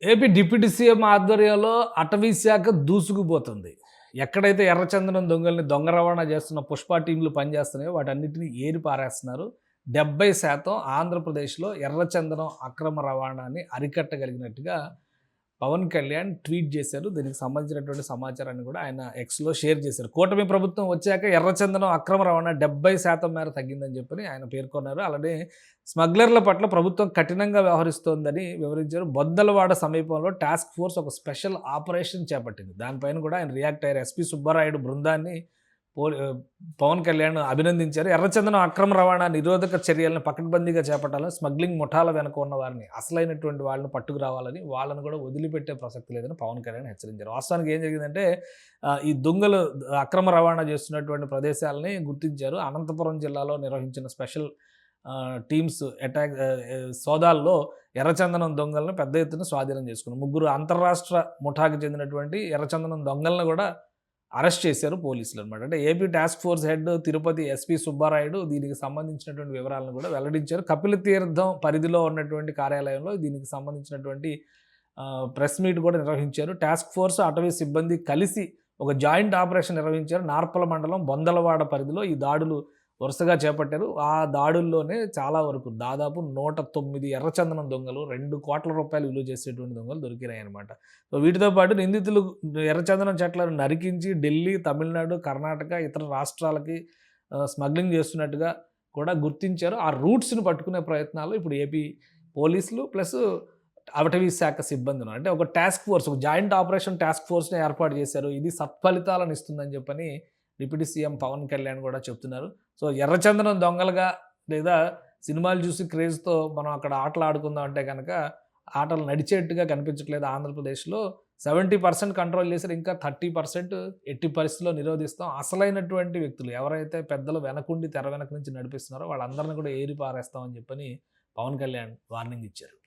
AP deputy CM ఆధ్వర్యంలో అటవీ శాఖ దూసుకుపోతుంది. ఎక్కడైతే ఎర్రచందనం దొంగల్ని దొంగ రవాణా చేస్తున్న పుష్ప టీంలు పనిచేస్తున్నాయో వాటన్నిటిని ఏరి పారేస్తున్నారు. 70% ఆంధ్రప్రదేశ్‌లో ఎర్రచందనం అక్రమ రవాణాని అరికట్టగలిగినట్టుగా పవన్ కళ్యాణ్ ట్వీట్ చేశారు. దీనికి సంబంధించినటువంటి సమాచారాన్ని కూడా ఆయన ఎక్స్‌లో షేర్ చేశారు. కూటమి ప్రభుత్వం వచ్చాక ఎర్రచందనం అక్రమ రవాణా 70% మేర తగ్గిందని చెప్పని ఆయన పేర్కొన్నారు. అలానే స్మగ్లర్ల పట్ల ప్రభుత్వం కఠినంగా వ్యవహరిస్తోందని వివరించారు. బొద్దలవాడ సమీపంలో టాస్క్ ఫోర్స్ ఒక స్పెషల్ ఆపరేషన్ చేపట్టింది. దానిపైన కూడా ఆయన రియాక్ట్ అయ్యారు. ఎస్పీ సుబ్బారాయుడు బృందాన్ని పవన్ కళ్యాణ్ అభినందించారు. ఎర్రచందనం అక్రమ రవాణా నిరోధక చర్యలను పకడ్బందీగా చేపట్టాలని, స్మగ్లింగ్ ముఠాల వెనుక ఉన్న వారిని, అసలైనటువంటి వాళ్ళని పట్టుకురావాలని, వాళ్ళను కూడా వదిలిపెట్టే ప్రసక్తి లేదని పవన్ కళ్యాణ్ హెచ్చరించారు. వాస్తవానికి ఏం జరిగిందంటే ఈ దొంగలు అక్రమ రవాణా చేస్తున్నటువంటి ప్రదేశాలని గుర్తించారు. అనంతపురం జిల్లాలో నిర్వహించిన స్పెషల్ టీమ్స్ సోదాల్లో ఎర్రచందనం దొంగలను పెద్ద ఎత్తున స్వాధీనం చేసుకున్నారు. 3 అంతర్రాష్ట్ర ముఠాకి చెందినటువంటి ఎర్రచందనం దొంగలను కూడా అరెస్ట్ చేశారు పోలీసులు అనమాట. అంటే AP task force head Tirupati SP Subbarayudu దీనికి సంబంధించినటువంటి వివరాలను కూడా వెల్లడించారు. కపిల తీర్థం పరిధిలో ఉన్నటువంటి కార్యాలయంలో దీనికి సంబంధించినటువంటి ప్రెస్ మీట్ కూడా నిర్వహించారు. టాస్క్ ఫోర్స్, అటవీ సిబ్బంది కలిసి ఒక జాయింట్ ఆపరేషన్ నిర్వహించారు. నార్పల మండలం బొందలవాడ పరిధిలో ఈ దాడులు వరుసగా చేపట్టారు. ఆ దాడుల్లోనే చాలా వరకు దాదాపు 109 ఎర్రచందనం దొంగలు, 2 కోట్ల రూపాయలు విలువ చేసేటువంటి దొంగలు దొరికినాయన్నమాట. సో వీటితో పాటు నిందితులు ఎర్రచందనం చెట్లను నరికించి ఢిల్లీ, తమిళనాడు, కర్ణాటక, ఇతర రాష్ట్రాలకి స్మగ్లింగ్ చేస్తున్నట్టుగా కూడా గుర్తించారు. ఆ రూట్స్ని పట్టుకునే ప్రయత్నాలు ఇప్పుడు ఏపీ పోలీసులు ప్లస్ అటవీ శాఖ సిబ్బంది ఉన్నారు. అంటే ఒక టాస్క్ ఫోర్స్, ఒక జాయింట్ ఆపరేషన్ టాస్క్ ఫోర్స్ని ఏర్పాటు చేశారు. ఇది సత్ఫలితాలను ఇస్తుందని చెప్పని డిప్యూటీ సీఎం పవన్ కళ్యాణ్ కూడా చెప్తున్నారు. సో ఎర్రచందనం దొంగలుగా లేదా సినిమాలు చూసి క్రేజ్తో మనం అక్కడ ఆటలు ఆడుకుందాం అంటే కనుక ఆటలు నడిచేట్టుగా కనిపించట్లేదు. ఆంధ్రప్రదేశ్లో 70% కంట్రోల్ చేశారు. ఇంకా 30% ఎట్టి పరిస్థితుల్లో నిరోధిస్తాం. అసలైనటువంటి వ్యక్తులు ఎవరైతే పెద్దలు వెనకుండి తెర వెనక నుంచి నడిపిస్తున్నారో వాళ్ళందరినీ కూడా ఏరి పారేస్తామని చెప్పని పవన్ కళ్యాణ్ వార్నింగ్ ఇచ్చారు.